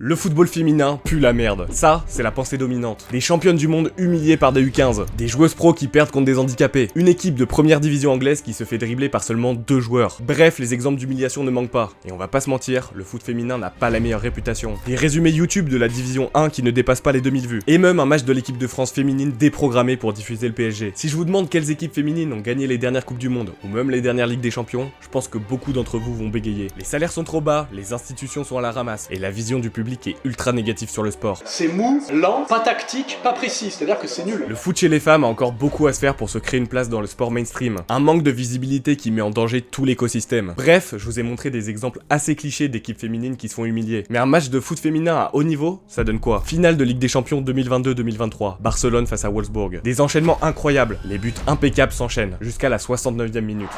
Le football féminin pue la merde. Ça, c'est la pensée dominante. Des championnes du monde humiliées par des U15. Des joueuses pro qui perdent contre des handicapés. Une équipe de première division anglaise qui se fait dribbler par seulement 2 joueurs. Bref, les exemples d'humiliation ne manquent pas. Et on va pas se mentir, le foot féminin n'a pas la meilleure réputation. Des résumés YouTube de la division 1 qui ne dépassent pas les 2000 vues. Et même un match de l'équipe de France féminine déprogrammé pour diffuser le PSG. Si je vous demande quelles équipes féminines ont gagné les dernières Coupes du Monde, ou même les dernières Ligues des Champions, je pense que beaucoup d'entre vous vont bégayer. Les salaires sont trop bas, les institutions sont à la ramasse, et la vision du public est ultra négative sur le sport. C'est mou, lent, pas tactique, pas précis, c'est-à-dire que c'est nul. Le foot chez les femmes a encore beaucoup à se faire pour se créer une place dans le sport mainstream. Un manque de visibilité qui met en danger tout l'écosystème. Bref, je vous ai montré des exemples assez clichés d'équipes féminines qui se font humilier. Mais un match de foot féminin à haut niveau, ça donne quoi? Finale de Ligue des Champions 2022-2023, Barcelone face à Wolfsburg. Des enchaînements incroyables, les buts impeccables s'enchaînent, jusqu'à la 69e minute.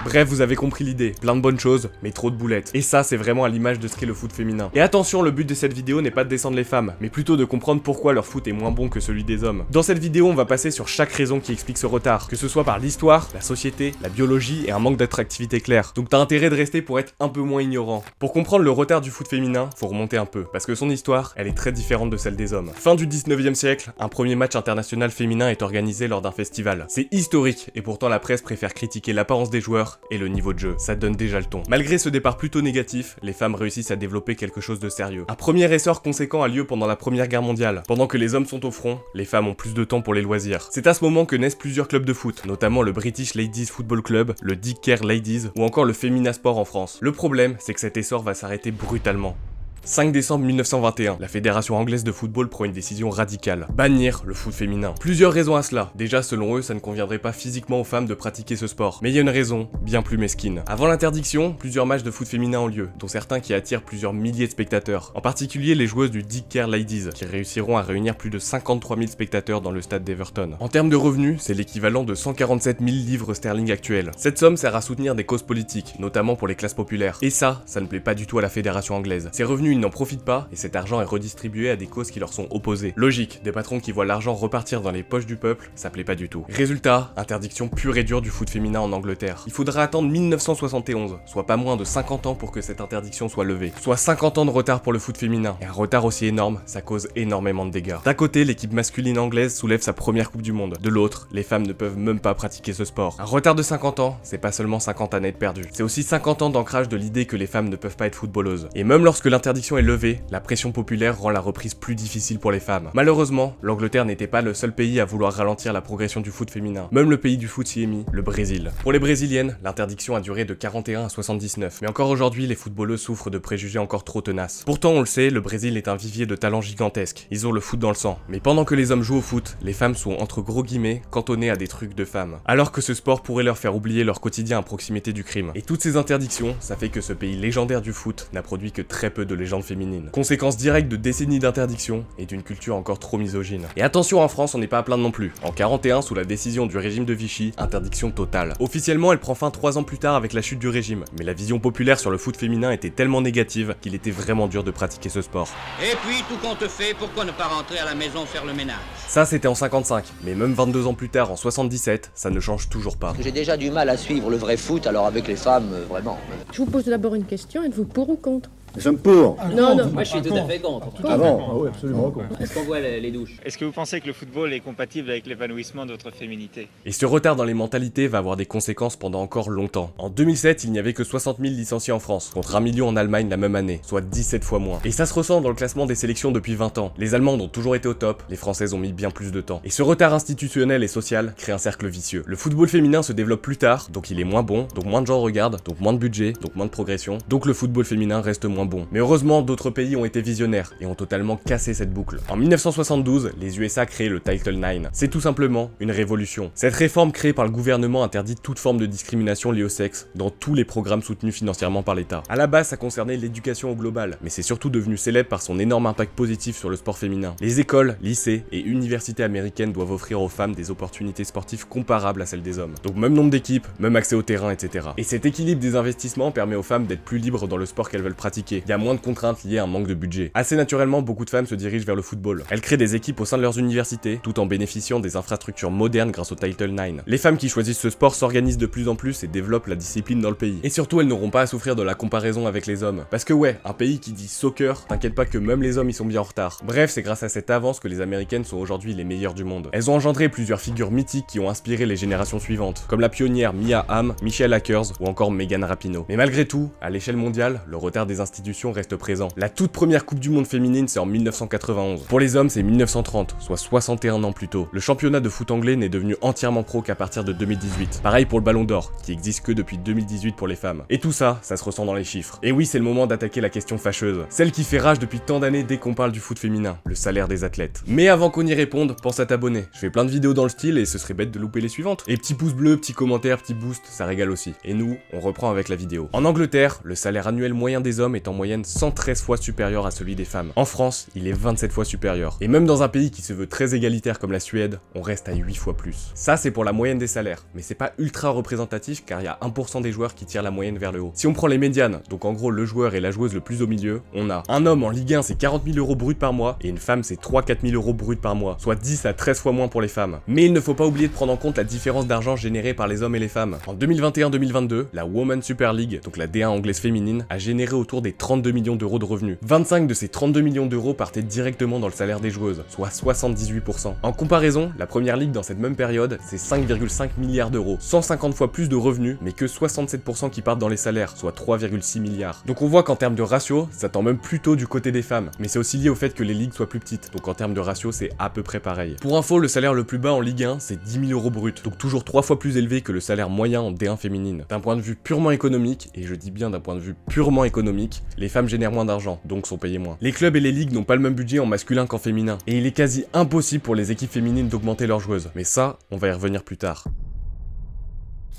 Bref, vous avez compris l'idée, plein de bonnes choses, mais trop de boulettes. Et ça, c'est vraiment à l'image de ce qu'est le foot féminin. Et attention, le but de cette vidéo n'est pas de descendre les femmes, mais plutôt de comprendre pourquoi leur foot est moins bon que celui des hommes. Dans cette vidéo, on va passer sur chaque raison qui explique ce retard, que ce soit par l'histoire, la société, la biologie et un manque d'attractivité clair. Donc t'as intérêt de rester pour être un peu moins ignorant. Pour comprendre le retard du foot féminin, faut remonter un peu, parce que son histoire, elle est très différente de celle des hommes. Fin du 19e siècle, un premier match international féminin est organisé lors d'un festival. C'est historique, et pourtant la presse préfère critiquer l'apparence des joueurs et le niveau de jeu, ça donne déjà le ton. Malgré ce départ plutôt négatif, les femmes réussissent à développer quelque chose de sérieux. Un premier essor conséquent a lieu pendant la Première Guerre mondiale. Pendant que les hommes sont au front, les femmes ont plus de temps pour les loisirs. C'est à ce moment que naissent plusieurs clubs de foot, notamment le British Ladies Football Club, le Dick Care Ladies ou encore le Femina Sport en France. Le problème, c'est que cet essor va s'arrêter brutalement. 5 décembre 1921, la Fédération anglaise de football prend une décision radicale. Bannir le foot féminin. Plusieurs raisons à cela. Déjà, selon eux, ça ne conviendrait pas physiquement aux femmes de pratiquer ce sport. Mais il y a une raison, bien plus mesquine. Avant l'interdiction, plusieurs matchs de foot féminin ont lieu, dont certains qui attirent plusieurs milliers de spectateurs. En particulier les joueuses du Dick Care Ladies, qui réussiront à réunir plus de 53 000 spectateurs dans le stade d'Everton. En termes de revenus, c'est l'équivalent de 147 000 livres sterling actuels. Cette somme sert à soutenir des causes politiques, notamment pour les classes populaires. Et ça ne plaît pas du tout à la fédération anglaise. Ces revenus, ils n'en profitent pas et cet argent est redistribué à des causes qui leur sont opposées. Logique, des patrons qui voient l'argent repartir dans les poches du peuple, ça plaît pas du tout. Résultat, interdiction pure et dure du foot féminin en Angleterre. Il faudra attendre 1971, soit pas moins de 50 ans pour que cette interdiction soit levée. Soit 50 ans de retard pour le foot féminin. Et un retard aussi énorme, ça cause énormément de dégâts. D'un côté, l'équipe masculine anglaise soulève sa première Coupe du Monde. De l'autre, les femmes ne peuvent même pas pratiquer ce sport. Un retard de 50 ans, c'est pas seulement 50 années de perdu. C'est aussi 50 ans d'ancrage de l'idée que les femmes ne peuvent pas être footballeuses. Et même lorsque l'interdiction est levée, la pression populaire rend la reprise plus difficile pour les femmes. Malheureusement, l'Angleterre n'était pas le seul pays à vouloir ralentir la progression du foot féminin. Même le pays du foot s'y est mis, le Brésil. Pour les brésiliennes, l'interdiction a duré de 41 à 79. Mais encore aujourd'hui, les footballeuses souffrent de préjugés encore trop tenaces. Pourtant, on le sait, le Brésil est un vivier de talents gigantesques. Ils ont le foot dans le sang. Mais pendant que les hommes jouent au foot, les femmes sont entre gros guillemets cantonnées à des trucs de femmes. Alors que ce sport pourrait leur faire oublier leur quotidien à proximité du crime. Et toutes ces interdictions, ça fait que ce pays légendaire du foot n'a produit que très peu de légendes féminines. Conséquence directe de décennies d'interdiction et d'une culture encore trop misogyne. Et attention, en France, on n'est pas à plaindre non plus. En 41, sous la décision du régime de Vichy, interdiction totale. Officiellement, elle prend fin 3 ans plus tard avec la chute du régime, mais la vision populaire sur le foot féminin était tellement négative qu'il était vraiment dur de pratiquer ce sport. Et puis, tout compte fait, pourquoi ne pas rentrer à la maison faire le ménage? Ça, c'était en 55, mais même 22 ans plus tard, en 77, ça ne change toujours pas. J'ai déjà du mal à suivre le vrai foot, alors avec les femmes, vraiment. Je vous pose d'abord une question, êtes-vous pour ou contre? Nous sommes pour. Non, non. Moi je suis tout à fait contre. Ah bon? Ah oui, absolument contre. Est-ce qu'on voit les douches? Est-ce que vous pensez que le football est compatible avec l'épanouissement de votre féminité? Et ce retard dans les mentalités va avoir des conséquences pendant encore longtemps. En 2007, il n'y avait que 60 000 licenciés en France, contre 1 million en Allemagne la même année, soit 17 fois moins. Et ça se ressent dans le classement des sélections depuis 20 ans. Les Allemandes ont toujours été au top, les Françaises ont mis bien plus de temps. Et ce retard institutionnel et social crée un cercle vicieux. Le football féminin se développe plus tard, donc il est moins bon, donc moins de gens regardent, donc moins de budget, donc moins de progression, donc le football féminin reste moins bon. Mais heureusement, d'autres pays ont été visionnaires et ont totalement cassé cette boucle. En 1972, les USA créent le Title IX. C'est tout simplement une révolution. Cette réforme créée par le gouvernement interdit toute forme de discrimination liée au sexe dans tous les programmes soutenus financièrement par l'État. À la base, ça concernait l'éducation au global, mais c'est surtout devenu célèbre par son énorme impact positif sur le sport féminin. Les écoles, lycées et universités américaines doivent offrir aux femmes des opportunités sportives comparables à celles des hommes. Donc même nombre d'équipes, même accès au terrain, etc. Et cet équilibre des investissements permet aux femmes d'être plus libres dans le sport qu'elles veulent pratiquer appliquée. Il y a moins de contraintes liées à un manque de budget. Assez naturellement, beaucoup de femmes se dirigent vers le football. Elles créent des équipes au sein de leurs universités, tout en bénéficiant des infrastructures modernes grâce au Title IX. Les femmes qui choisissent ce sport s'organisent de plus en plus et développent la discipline dans le pays. Et surtout, elles n'auront pas à souffrir de la comparaison avec les hommes. Parce que ouais, un pays qui dit soccer, t'inquiète pas que même les hommes y sont bien en retard. Bref, c'est grâce à cette avance que les américaines sont aujourd'hui les meilleures du monde. Elles ont engendré plusieurs figures mythiques qui ont inspiré les générations suivantes, comme la pionnière Mia Hamm, Michelle Akers ou encore Megan Rapinoe. Mais malgré tout, à l'échelle mondiale, le retard des institutions reste présent. La toute première Coupe du Monde féminine, c'est en 1991. Pour les hommes, c'est 1930, soit 61 ans plus tôt. Le championnat de foot anglais n'est devenu entièrement pro qu'à partir de 2018. Pareil pour le Ballon d'Or, qui existe que depuis 2018 pour les femmes. Et tout ça, ça se ressent dans les chiffres. Et oui, c'est le moment d'attaquer la question fâcheuse, celle qui fait rage depuis tant d'années dès qu'on parle du foot féminin, le salaire des athlètes. Mais avant qu'on y réponde, pense à t'abonner. Je fais plein de vidéos dans le style et ce serait bête de louper les suivantes. Et petit pouce bleu, petit commentaire, petit boost, ça régale aussi. Et nous, on reprend avec la vidéo. En Angleterre, le salaire annuel moyen des hommes est en moyenne 113 fois supérieur à celui des femmes. En France, il est 27 fois supérieur. Et même dans un pays qui se veut très égalitaire comme la Suède, on reste à 8 fois plus. Ça, c'est pour la moyenne des salaires. Mais c'est pas ultra représentatif car il y a 1% des joueurs qui tirent la moyenne vers le haut. Si on prend les médianes, donc en gros le joueur et la joueuse le plus au milieu, on a un homme en Ligue 1 c'est 40 000 € bruts par mois et une femme c'est 3-4 000 € bruts par mois, soit 10 à 13 fois moins pour les femmes. Mais il ne faut pas oublier de prendre en compte la différence d'argent générée par les hommes et les femmes. En 2021-2022, la Women's Super League, donc la D1 anglaise féminine, a généré autour des 32 millions d'euros de revenus. 25 de ces 32 millions d'euros partaient directement dans le salaire des joueuses, soit 78%. En comparaison, la première ligue dans cette même période, c'est 5,5 milliards d'euros, 150 fois plus de revenus, mais que 67% qui partent dans les salaires, soit 3,6 milliards. Donc on voit qu'en termes de ratio, ça tend même plutôt du côté des femmes, mais c'est aussi lié au fait que les ligues soient plus petites, donc en termes de ratio, c'est à peu près pareil. Pour info, le salaire le plus bas en Ligue 1, c'est 10 000 € brut, donc toujours 3 fois plus élevé que le salaire moyen en D1 féminine. D'un point de vue purement économique, et je dis bien d'un point de vue purement économique, les femmes génèrent moins d'argent, donc sont payées moins. Les clubs et les ligues n'ont pas le même budget en masculin qu'en féminin, et il est quasi impossible pour les équipes féminines d'augmenter leurs joueuses, mais ça, on va y revenir plus tard.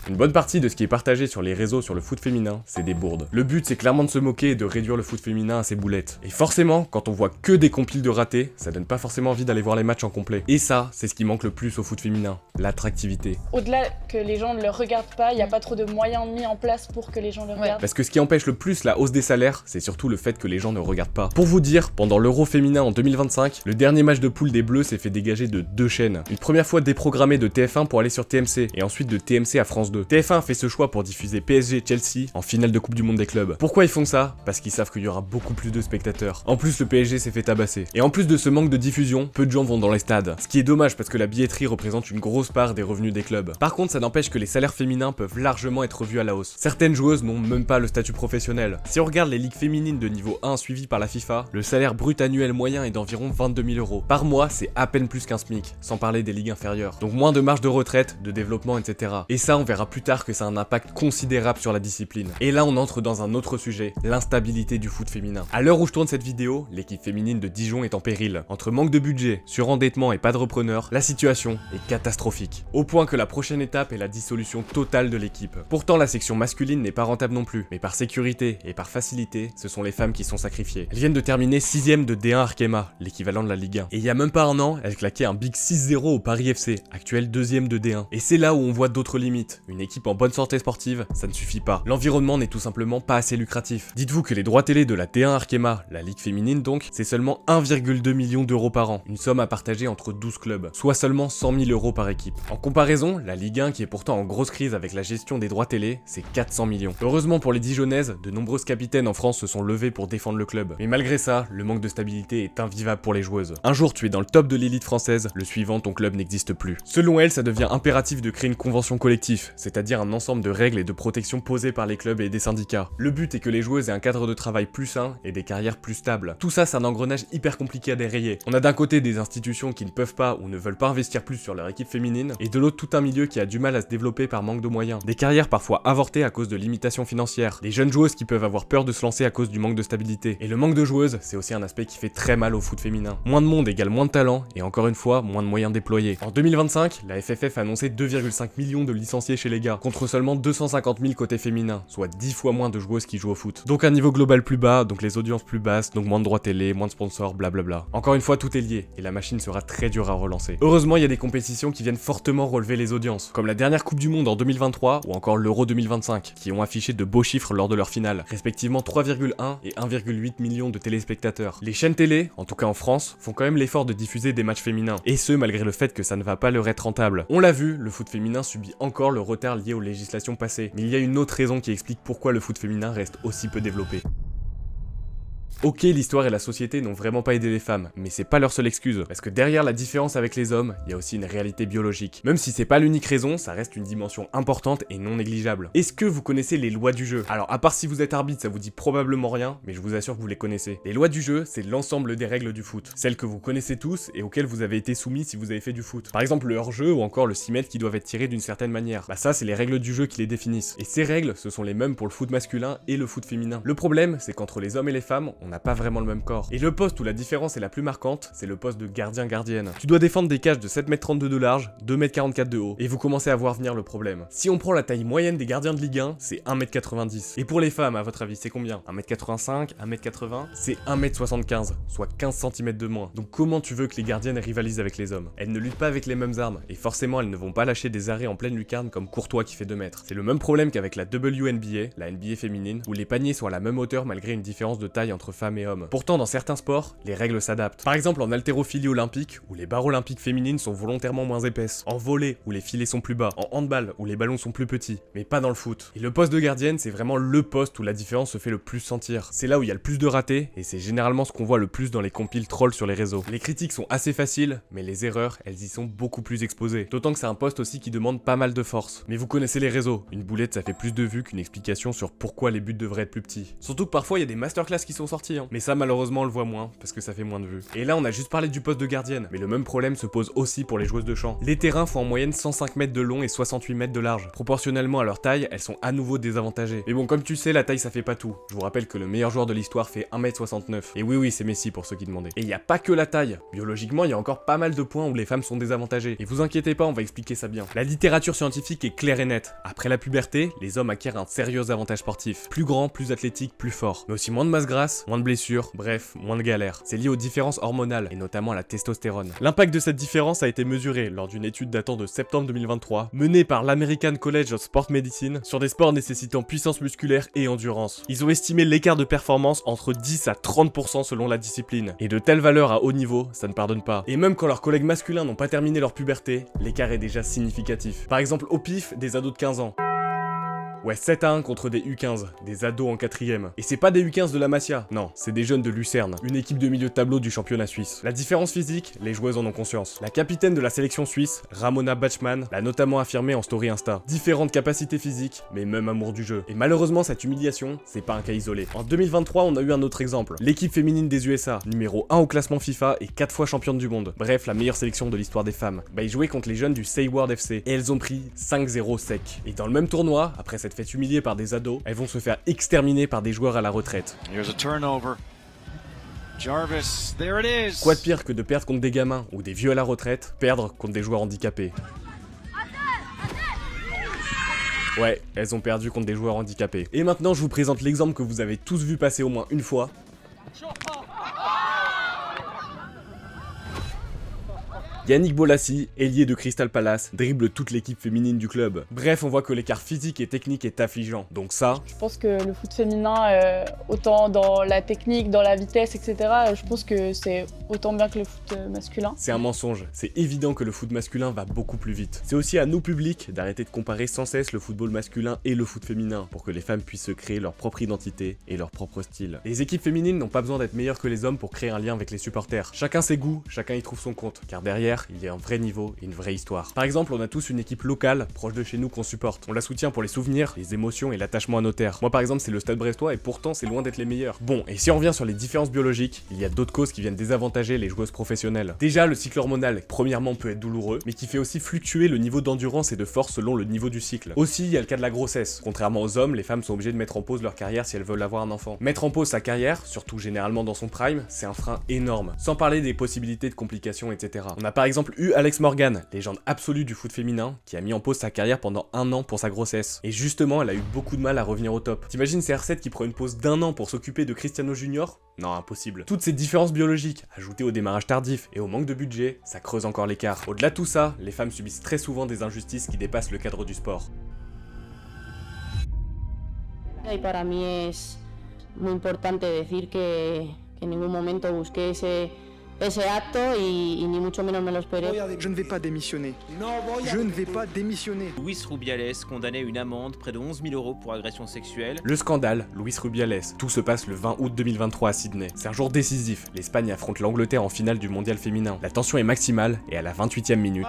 Une bonne partie de ce qui est partagé sur les réseaux sur le foot féminin, c'est des bourdes. Le but c'est clairement de se moquer et de réduire le foot féminin à ses boulettes. Et forcément, quand on voit que des compiles de ratés, ça donne pas forcément envie d'aller voir les matchs en complet. Et ça, c'est ce qui manque le plus au foot féminin, l'attractivité. Au-delà que les gens ne le regardent pas, il n'y a pas trop de moyens mis en place pour que les gens le regardent. Parce que ce qui empêche le plus la hausse des salaires, c'est surtout le fait que les gens ne regardent pas. Pour vous dire, pendant l'Euro féminin en 2025, le dernier match de poule des Bleus s'est fait dégager de 2 chaînes. Une première fois déprogrammée de TF1 pour aller sur TMC, et ensuite de TMC à France 2. TF1 fait ce choix pour diffuser PSG-Chelsea en finale de Coupe du Monde des clubs. Pourquoi ils font ça? Parce qu'ils savent qu'il y aura beaucoup plus de spectateurs. En plus, le PSG s'est fait tabasser. Et en plus de ce manque de diffusion, peu de gens vont dans les stades. Ce qui est dommage parce que la billetterie représente une grosse part des revenus des clubs. Par contre, ça n'empêche que les salaires féminins peuvent largement être revus à la hausse. Certaines joueuses n'ont même pas le statut professionnel. Si on regarde les ligues féminines de niveau 1 suivies par la FIFA, le salaire brut annuel moyen est d'environ 22 000 €. Par mois, c'est à peine plus qu'un SMIC, sans parler des ligues inférieures. Donc moins de marge de retraite, de développement, etc. Et ça, on verra plus tard que ça a un impact considérable sur la discipline. Et là, on entre dans un autre sujet, l'instabilité du foot féminin. À l'heure où je tourne cette vidéo, l'équipe féminine de Dijon est en péril. Entre manque de budget, surendettement et pas de repreneur, la situation est catastrophique. Au point que la prochaine étape est la dissolution totale de l'équipe. Pourtant, la section masculine n'est pas rentable non plus, mais par sécurité et par facilité, ce sont les femmes qui sont sacrifiées. Elles viennent de terminer 6ème de D1 Arkema, l'équivalent de la Ligue 1. Et il y a même pas un an, elles claquaient un big 6-0 au Paris FC, actuel 2ème de D1. Et c'est là où on voit d'autres limites. Une équipe en bonne santé sportive, ça ne suffit pas. L'environnement n'est tout simplement pas assez lucratif. Dites-vous que les droits télé de la D1 Arkema, la ligue féminine donc, c'est seulement 1,2 million d'euros par an, une somme à partager entre 12 clubs, soit seulement 100 000 € par équipe. En comparaison, la Ligue 1, qui est pourtant en grosse crise avec la gestion des droits télé, c'est 400 millions. Heureusement pour les Dijonnaises, de nombreuses capitaines en France se sont levées pour défendre le club. Mais malgré ça, le manque de stabilité est invivable pour les joueuses. Un jour tu es dans le top de l'élite française, le suivant ton club n'existe plus. Selon elle, ça devient impératif de créer une convention collective, c'est-à-dire un ensemble de règles et de protection posées par les clubs et des syndicats. Le but est que les joueuses aient un cadre de travail plus sain et des carrières plus stables. Tout ça, c'est un engrenage hyper compliqué à dérayer. On a d'un côté des institutions qui ne peuvent pas ou ne veulent pas investir plus sur leur équipe féminine, et de l'autre tout un milieu qui a du mal à se développer par manque de moyens. Des carrières parfois avortées à cause de limitations financières, des jeunes joueuses qui peuvent avoir peur de se lancer à cause du manque de stabilité. Et le manque de joueuses, c'est aussi un aspect qui fait très mal au foot féminin. Moins de monde égale moins de talent, et encore une fois, moins de moyens déployés. En 2025, la FFF a annoncé 2,5 millions de licenciés chez chez les gars, contre seulement 250 000 côté féminin, soit 10 fois moins de joueuses qui jouent au foot. Donc un niveau global plus bas, donc les audiences plus basses, donc moins de droits télé, moins de sponsors, blablabla. Encore une fois, tout est lié, et la machine sera très dure à relancer. Heureusement, il y a des compétitions qui viennent fortement relever les audiences, comme la dernière Coupe du Monde en 2023, ou encore l'Euro 2025, qui ont affiché de beaux chiffres lors de leur finale, respectivement 3,1 et 1,8 millions de téléspectateurs. Les chaînes télé, en tout cas en France, font quand même l'effort de diffuser des matchs féminins, et ce malgré le fait que ça ne va pas leur être rentable. On l'a vu, le foot féminin subit encore le retard lié aux législations passées, mais il y a une autre raison qui explique pourquoi le foot féminin reste aussi peu développé. Ok, l'histoire et la société n'ont vraiment pas aidé les femmes, mais c'est pas leur seule excuse, parce que derrière la différence avec les hommes, il y a aussi une réalité biologique. Même si c'est pas l'unique raison, ça reste une dimension importante et non négligeable. Est-ce que vous connaissez les lois du jeu? Alors, à part si vous êtes arbitre, ça vous dit probablement rien, mais je vous assure que vous les connaissez. Les lois du jeu, c'est l'ensemble des règles du foot, celles que vous connaissez tous et auxquelles vous avez été soumis si vous avez fait du foot. Par exemple, le hors-jeu ou encore le 6 mètres qui doivent être tirés d'une certaine manière. Bah ça, c'est les règles du jeu qui les définissent. Et ces règles, ce sont les mêmes pour le foot masculin et le foot féminin. Le problème, c'est qu'entre les hommes et les femmes, on n'a pas vraiment le même corps. Et le poste où la différence est la plus marquante, c'est le poste de gardien-gardienne. Tu dois défendre des cages de 7,32 m de large, 2,44 m de haut, et vous commencez à voir venir le problème. Si on prend la taille moyenne des gardiens de Ligue 1, c'est 1,90 m. Et pour les femmes, à votre avis, c'est combien? 1,85 m, 1,80 m? C'est 1,75 m, soit 15 cm de moins. Donc comment tu veux que les gardiennes rivalisent avec les hommes? Elles ne luttent pas avec les mêmes armes, et forcément elles ne vont pas lâcher des arrêts en pleine lucarne comme Courtois qui fait 2 mètres. C'est le même problème qu'avec la WNBA, la NBA féminine, où les paniers sont à la même hauteur malgré une différence de taille entre femmes et hommes. Pourtant, dans certains sports, les règles s'adaptent. Par exemple en haltérophilie olympique, où les barres olympiques féminines sont volontairement moins épaisses. En volley, où les filets sont plus bas. En handball, où les ballons sont plus petits. Mais pas dans le foot. Et le poste de gardienne, c'est vraiment le poste où la différence se fait le plus sentir. C'est là où il y a le plus de ratés, et c'est généralement ce qu'on voit le plus dans les compiles trolls sur les réseaux. Les critiques sont assez faciles, mais les erreurs, elles y sont beaucoup plus exposées. D'autant que c'est un poste aussi qui demande pas mal de force. Mais vous connaissez les réseaux. Une boulette, ça fait plus de vues qu'une explication sur pourquoi les buts devraient être plus petits. Surtout que parfois, il y a des masterclass qui sont sortis, hein. Mais ça, malheureusement, on le voit moins, parce que ça fait moins de vues. Et là, on a juste parlé du poste de gardienne, mais le même problème se pose aussi pour les joueuses de champ. Les terrains font en moyenne 105 mètres de long et 68 mètres de large. Proportionnellement à leur taille, elles sont à nouveau désavantagées. Mais bon, comme tu sais, la taille ça fait pas tout. Je vous rappelle que le meilleur joueur de l'histoire fait 1m69. Et oui, c'est Messi pour ceux qui demandaient. Et il y a pas que la taille. Biologiquement, il y a encore pas mal de points où les femmes sont désavantagées. Et vous inquiétez pas, on va expliquer ça bien. La littérature scientifique est claire et nette. Après la puberté, les hommes acquièrent un sérieux avantage sportif. Plus grand, plus athlétique, plus fort. Mais aussi moins de masse grasse, moins de blessures, bref, moins de galères. C'est lié aux différences hormonales et notamment à la testostérone. L'impact de cette différence a été mesuré lors d'une étude datant de septembre 2023, menée par l'American College of Sport Medicine sur des sports nécessitant puissance musculaire et endurance. Ils ont estimé l'écart de performance entre 10 à 30% selon la discipline. Et de telles valeurs à haut niveau, ça ne pardonne pas. Et même quand leurs collègues masculins n'ont pas terminé leur puberté, l'écart est déjà significatif. Par exemple, au pif, des ados de 15 ans. Ouais, 7-1 contre des U15, des ados en 4ème. Et c'est pas des U15 de la Masia, non, c'est des jeunes de Lucerne, une équipe de milieu de tableau du championnat suisse. La différence physique, les joueuses en ont conscience. La capitaine de la sélection suisse, Ramona Bachmann, l'a notamment affirmé en story Insta. Différentes capacités physiques, mais même amour du jeu. Et malheureusement, cette humiliation, c'est pas un cas isolé. En 2023, on a eu un autre exemple. L'équipe féminine des USA, numéro 1 au classement FIFA et 4 fois championne du monde. Bref, la meilleure sélection de l'histoire des femmes. Bah, ils jouaient contre les jeunes du Sayward FC, et elles ont pris 5-0 sec. Et dans le même tournoi, après cette fait humilier par des ados, elles vont se faire exterminer par des joueurs à la retraite. Jarvis, there it is. Quoi de pire que de perdre contre des gamins ou des vieux à la retraite, perdre contre des joueurs handicapés. Ouais, elles ont perdu contre des joueurs handicapés. Et maintenant, je vous présente l'exemple que vous avez tous vu passer au moins une fois. Yannick Bolasie, ailier de Crystal Palace, dribble toute l'équipe féminine du club. Bref, on voit que l'écart physique et technique est affligeant. Donc ça... Je pense que le foot féminin, autant dans la technique, dans la vitesse, etc., je pense que c'est autant bien que le foot masculin. C'est un mensonge. C'est évident que le foot masculin va beaucoup plus vite. C'est aussi à nous, public, d'arrêter de comparer sans cesse le football masculin et le foot féminin, pour que les femmes puissent se créer leur propre identité et leur propre style. Les équipes féminines n'ont pas besoin d'être meilleures que les hommes pour créer un lien avec les supporters. Chacun ses goûts, chacun y trouve son compte, car derrière, il y a un vrai niveau et une vraie histoire. Par exemple, on a tous une équipe locale, proche de chez nous, qu'on supporte. On la soutient pour les souvenirs, les émotions et l'attachement à nos terres. Moi par exemple, c'est le Stade Brestois et pourtant c'est loin d'être les meilleurs. Bon, et si on revient sur les différences biologiques, il y a d'autres causes qui viennent désavantager avantagées les joueuses professionnelles. Déjà, le cycle hormonal, premièrement, peut être douloureux, mais qui fait aussi fluctuer le niveau d'endurance et de force selon le niveau du cycle. Aussi, il y a le cas de la grossesse. Contrairement aux hommes, les femmes sont obligées de mettre en pause leur carrière si elles veulent avoir un enfant. Mettre en pause sa carrière, surtout généralement dans son prime, c'est un frein énorme. Sans parler des possibilités de complications, etc. On a par exemple eu Alex Morgan, légende absolue du foot féminin, qui a mis en pause sa carrière pendant 1 an pour sa grossesse. Et justement, elle a eu beaucoup de mal à revenir au top. T'imagines CR7 qui prend une pause d'1 an pour s'occuper de Cristiano Junior? Non, impossible. Toutes ces différences biologiques, ajoutées au démarrage tardif et au manque de budget, ça creuse encore l'écart. Au-delà de tout ça, les femmes subissent très souvent des injustices qui dépassent le cadre du sport. Y para mí es muy importante decir que en ningún momento busqué ese acto y ni mucho menos me lo esperé. Je ne vais pas démissionner. Je ne vais pas démissionner. Luis Rubiales condamné à une amende près de 11 000 € pour agression sexuelle. Le scandale, Luis Rubiales. Tout se passe le 20 août 2023 à Sydney. C'est un jour décisif. L'Espagne affronte l'Angleterre en finale du mondial féminin. La tension est maximale et à la 28e minute.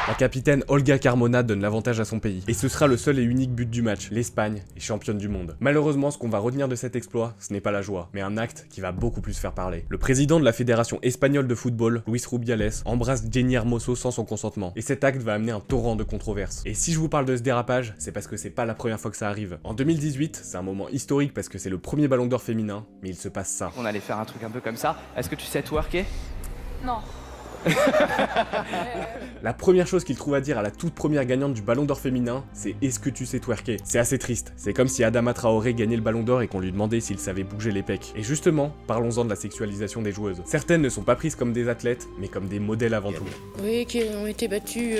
La capitaine Olga Carmona donne l'avantage à son pays. Et ce sera le seul et unique but du match. L'Espagne est championne du monde. Malheureusement, ce qu'on va retenir de cet exploit, ce n'est pas la joie, mais un acte qui va beaucoup plus faire parler. Le président de la Fédération espagnole de football, Luis Rubiales, embrasse Jenny Hermoso sans son consentement. Et cet acte va amener un torrent de controverses. Et si je vous parle de ce dérapage, c'est parce que c'est pas la première fois que ça arrive. En 2018, c'est un moment historique parce que c'est le premier ballon d'or féminin, mais il se passe ça. On allait faire un truc un peu comme ça. Est-ce que tu sais twerker? Non. La première chose qu'il trouve à dire à la toute première gagnante du ballon d'or féminin, c'est « Est-ce que tu sais twerker ?» C'est assez triste, c'est comme si Adama Traoré gagnait le ballon d'or et qu'on lui demandait s'il savait bouger les pecs. Et justement, parlons-en de la sexualisation des joueuses. Certaines ne sont pas prises comme des athlètes, mais comme des modèles avant tout. Oui, qui ont été battues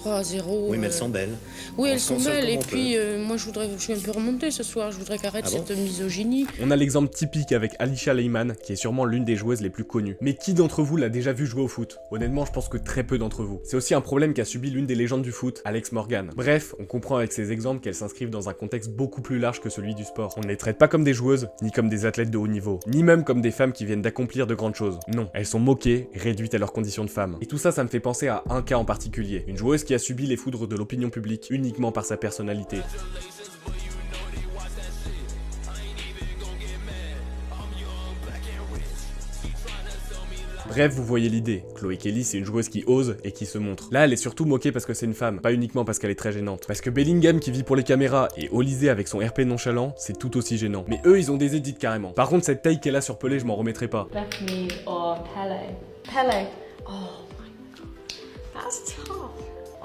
3-0. Oui, mais elles sont belles. Oui, elles sont belles, et puis moi je suis un peu remontée ce soir, je voudrais qu'arrête cette misogynie. On a l'exemple typique avec Alisha Leyman, qui est sûrement l'une des joueuses les plus connues. Mais qui d'entre vous l'a déjà vu jouer au foot? Honnêtement, je pense que très peu d'entre vous. C'est aussi un problème qu'a subi l'une des légendes du foot, Alex Morgan. Bref, on comprend avec ces exemples qu'elles s'inscrivent dans un contexte beaucoup plus large que celui du sport. On ne les traite pas comme des joueuses, ni comme des athlètes de haut niveau, ni même comme des femmes qui viennent d'accomplir de grandes choses. Non, elles sont moquées, réduites à leurs conditions de femmes. Et tout ça, ça me fait penser à un cas en particulier. Une joueuse qui a subi les foudres de l'opinion publique uniquement par sa personnalité. Bref, vous voyez l'idée. Chloé Kelly, c'est une joueuse qui ose et qui se montre. Là, elle est surtout moquée parce que c'est une femme, pas uniquement parce qu'elle est très gênante. Parce que Bellingham qui vit pour les caméras et Olysée avec son RP nonchalant, c'est tout aussi gênant. Mais eux, ils ont des édits carrément. Par contre, cette taille qu'elle a sur Pelé, je m'en remettrai pas. Bethmead or Pele? Pele. Oh my god. That's tough.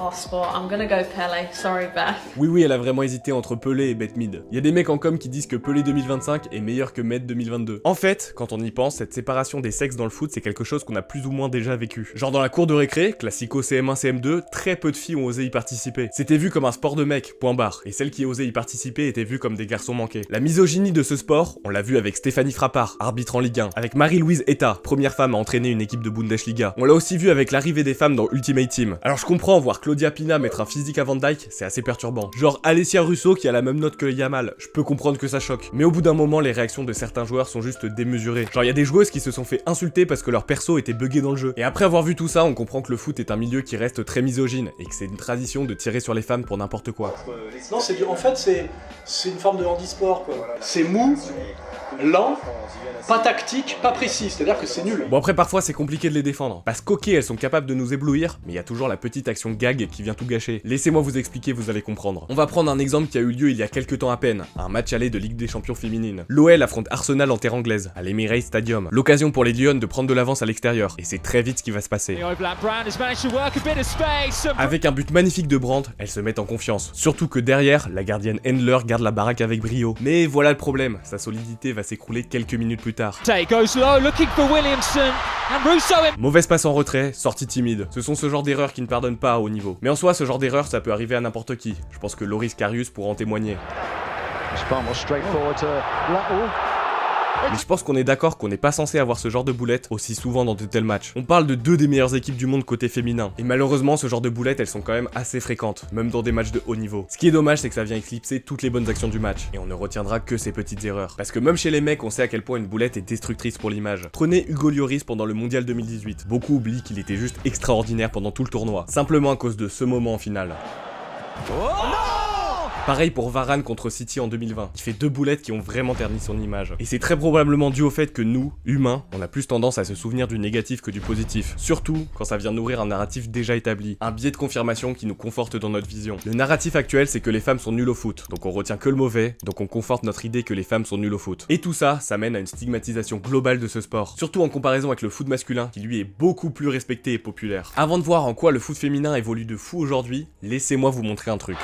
Oh, sport, I'm gonna go Pele. Sorry, Beth. Oui, elle a vraiment hésité entre Pelé et Bethmead. Il y a des mecs en com qui disent que Pelé 2025 est meilleur que Med 2022. En fait, quand on y pense, cette séparation des sexes dans le foot, c'est quelque chose qu'on a plus ou moins déjà vécu. Genre dans la cour de récré, classico CM1, CM2, très peu de filles ont osé y participer. C'était vu comme un sport de mecs, point barre. Et celles qui osaient y participer étaient vues comme des garçons manqués. La misogynie de ce sport, on l'a vu avec Stéphanie Frappard, arbitre en Ligue 1, avec Marie-Louise Eta, première femme à entraîner une équipe de Bundesliga. On l'a aussi vu avec l'arrivée des femmes dans Ultimate Team. Alors je comprends, voir Claudia Pina mettre un physique à Van Dyke, c'est assez perturbant. Genre Alessia Russo qui a la même note que Yamal, je peux comprendre que ça choque. Mais au bout d'un moment, les réactions de certains joueurs sont juste démesurées. Genre il y a des joueuses qui se sont fait insulter parce que leur perso était buggé dans le jeu. Et après avoir vu tout ça, on comprend que le foot est un milieu qui reste très misogyne et que c'est une tradition de tirer sur les femmes pour n'importe quoi. Non, en fait c'est une forme de handisport quoi. C'est mou, lent, pas tactique, pas précis, c'est-à-dire que c'est nul. Bon après parfois c'est compliqué de les défendre, parce qu'ok elles sont capables de nous éblouir, mais il y a toujours la petite action gag qui vient tout gâcher. Laissez-moi vous expliquer, vous allez comprendre. On va prendre un exemple qui a eu lieu il y a quelques temps à peine, un match aller de Ligue des Champions féminine. L'OL affronte Arsenal en terre anglaise, à l'Emirates Stadium. L'occasion pour les Lyon de prendre de l'avance à l'extérieur, et c'est très vite ce qui va se passer. Avec un but magnifique de Brandt, elles se mettent en confiance. Surtout que derrière, la gardienne Endler garde la baraque avec brio. Mais voilà le problème, sa solidité va s'écrouler quelques minutes plus tard. Mauvaise passe en retrait, sortie timide. Ce sont ce genre d'erreurs qui ne pardonnent pas à haut niveau. Mais en soi, ce genre d'erreur, ça peut arriver à n'importe qui. Je pense que Loris Karius pourra en témoigner. Mais je pense qu'on est d'accord qu'on n'est pas censé avoir ce genre de boulettes aussi souvent dans de tels matchs. On parle de deux des meilleures équipes du monde côté féminin. Et malheureusement, ce genre de boulettes, elles sont quand même assez fréquentes, même dans des matchs de haut niveau. Ce qui est dommage, c'est que ça vient éclipser toutes les bonnes actions du match. Et on ne retiendra que ces petites erreurs. Parce que même chez les mecs, on sait à quel point une boulette est destructrice pour l'image. Prenez Hugo Lloris pendant le Mondial 2018. Beaucoup oublient qu'il était juste extraordinaire pendant tout le tournoi. Simplement à cause de ce moment en finale. Oh non! Pareil pour Varane contre City en 2020, il fait 2 boulettes qui ont vraiment terni son image. Et c'est très probablement dû au fait que nous, humains, on a plus tendance à se souvenir du négatif que du positif. Surtout quand ça vient nourrir un narratif déjà établi, un biais de confirmation qui nous conforte dans notre vision. Le narratif actuel, c'est que les femmes sont nulles au foot, donc on retient que le mauvais, donc on conforte notre idée que les femmes sont nulles au foot. Et tout ça, ça mène à une stigmatisation globale de ce sport, surtout en comparaison avec le foot masculin, qui lui est beaucoup plus respecté et populaire. Avant de voir en quoi le foot féminin évolue de fou aujourd'hui, laissez-moi vous montrer un truc.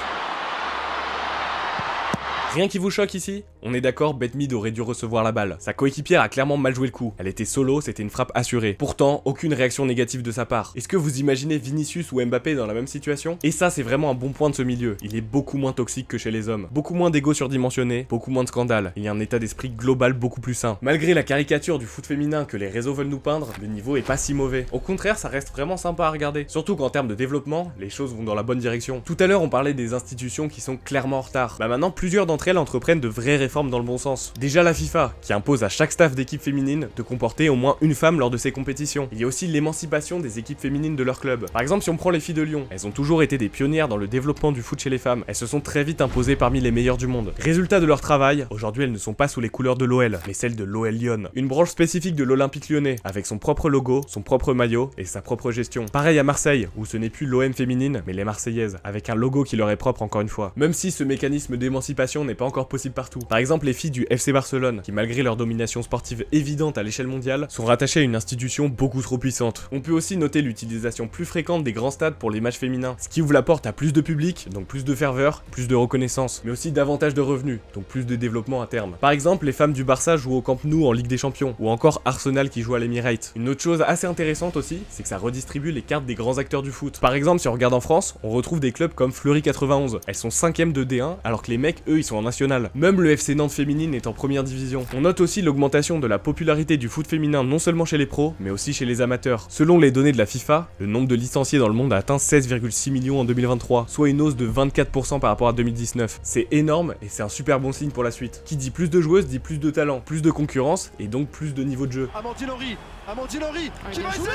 Rien qui vous choque ici? On est d'accord, Beth Mead aurait dû recevoir la balle. Sa coéquipière a clairement mal joué le coup. Elle était solo, c'était une frappe assurée. Pourtant, aucune réaction négative de sa part. Est-ce que vous imaginez Vinicius ou Mbappé dans la même situation? Et ça, c'est vraiment un bon point de ce milieu. Il est beaucoup moins toxique que chez les hommes. Beaucoup moins d'ego surdimensionné, beaucoup moins de scandales. Il y a un état d'esprit global beaucoup plus sain. Malgré la caricature du foot féminin que les réseaux veulent nous peindre, le niveau est pas si mauvais. Au contraire, ça reste vraiment sympa à regarder. Surtout qu'en termes de développement, les choses vont dans la bonne direction. Tout à l'heure, on parlait des institutions qui sont clairement en retard. Bah maintenant, plusieurs d'entre elles entreprennent de vraies réformes dans le bon sens. Déjà la FIFA, qui impose à chaque staff d'équipe féminine de comporter au moins une femme lors de ses compétitions. Il y a aussi l'émancipation des équipes féminines de leur club. Par exemple, si on prend les filles de Lyon, elles ont toujours été des pionnières dans le développement du foot chez les femmes. Elles se sont très vite imposées parmi les meilleures du monde. Résultat de leur travail, aujourd'hui elles ne sont pas sous les couleurs de l'OL, mais celles de l'OL Lyon. Une branche spécifique de l'Olympique Lyonnais, avec son propre logo, son propre maillot et sa propre gestion. Pareil à Marseille, où ce n'est plus l'OM féminine, mais les Marseillaises, avec un logo qui leur est propre encore une fois. Même si ce mécanisme d'émancipation n'est pas encore possible partout. Par exemple, les filles du FC Barcelone, qui malgré leur domination sportive évidente à l'échelle mondiale, sont rattachées à une institution beaucoup trop puissante. On peut aussi noter l'utilisation plus fréquente des grands stades pour les matchs féminins, ce qui ouvre la porte à plus de public, donc plus de ferveur, plus de reconnaissance, mais aussi davantage de revenus, donc plus de développement à terme. Par exemple, les femmes du Barça jouent au Camp Nou en Ligue des Champions, ou encore Arsenal qui joue à l'Emirates. Une autre chose assez intéressante aussi, c'est que ça redistribue les cartes des grands acteurs du foot. Par exemple, si on regarde en France, on retrouve des clubs comme Fleury 91. Elles sont 5ème de D1, alors que les mecs, eux, ils sont en national. Même le FC Nantes féminine est en première division. On note aussi l'augmentation de la popularité du foot féminin non seulement chez les pros, mais aussi chez les amateurs. Selon les données de la FIFA, le nombre de licenciés dans le monde a atteint 16,6 millions en 2023, soit une hausse de 24% par rapport à 2019. C'est énorme et c'est un super bon signe pour la suite. Qui dit plus de joueuses dit plus de talent, plus de concurrence et donc plus de niveau de jeu. Amandine Henry qui va essayer.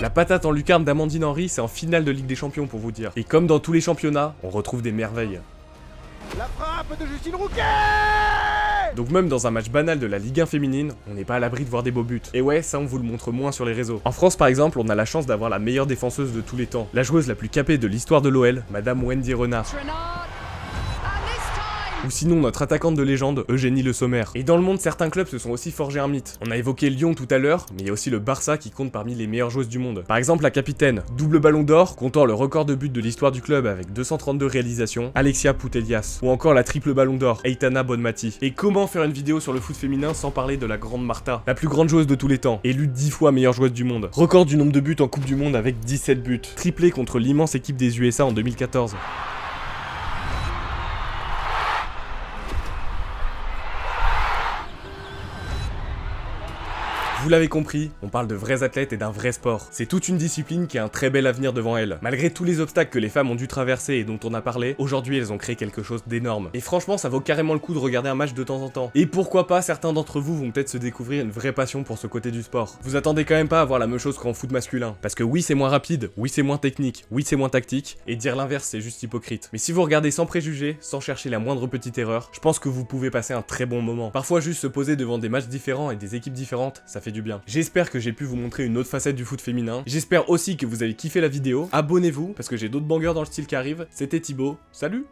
La patate en lucarne d'Amandine Henry, c'est en finale de Ligue des Champions pour vous dire. Et comme dans tous les championnats, on retrouve des merveilles. La frappe de Justine Rouquet! Donc même dans un match banal de la Ligue 1 féminine, on n'est pas à l'abri de voir des beaux buts. Et ouais, ça on vous le montre moins sur les réseaux. En France par exemple, on a la chance d'avoir la meilleure défenseuse de tous les temps, la joueuse la plus capée de l'histoire de l'OL, Madame Wendy Renard. Ou sinon notre attaquante de légende, Eugénie Le Sommer. Et dans le monde, certains clubs se sont aussi forgés un mythe. On a évoqué Lyon tout à l'heure, mais il y a aussi le Barça qui compte parmi les meilleures joueuses du monde. Par exemple la capitaine, double ballon d'or, comptant le record de buts de l'histoire du club avec 232 réalisations, Alexia Putellas. Ou encore la triple ballon d'or, Aitana Bonmati. Et comment faire une vidéo sur le foot féminin sans parler de la grande Martha, la plus grande joueuse de tous les temps, élue 10 fois meilleure joueuse du monde. Record du nombre de buts en Coupe du Monde avec 17 buts. Triplé contre l'immense équipe des USA en 2014. Vous l'avez compris, on parle de vrais athlètes et d'un vrai sport. C'est toute une discipline qui a un très bel avenir devant elle. Malgré tous les obstacles que les femmes ont dû traverser et dont on a parlé, aujourd'hui elles ont créé quelque chose d'énorme. Et franchement, ça vaut carrément le coup de regarder un match de temps en temps. Et pourquoi pas, certains d'entre vous vont peut-être se découvrir une vraie passion pour ce côté du sport. Vous attendez quand même pas à voir la même chose qu'en foot masculin. Parce que oui, c'est moins rapide, oui, c'est moins technique, oui, c'est moins tactique, et dire l'inverse, c'est juste hypocrite. Mais si vous regardez sans préjugés, sans chercher la moindre petite erreur, je pense que vous pouvez passer un très bon moment. Parfois, juste se poser devant des matchs différents et des équipes différentes, ça fait du bien. J'espère que j'ai pu vous montrer une autre facette du foot féminin. J'espère aussi que vous avez kiffé la vidéo. Abonnez-vous, parce que j'ai d'autres bangers dans le style qui arrivent. C'était Thibaut, salut!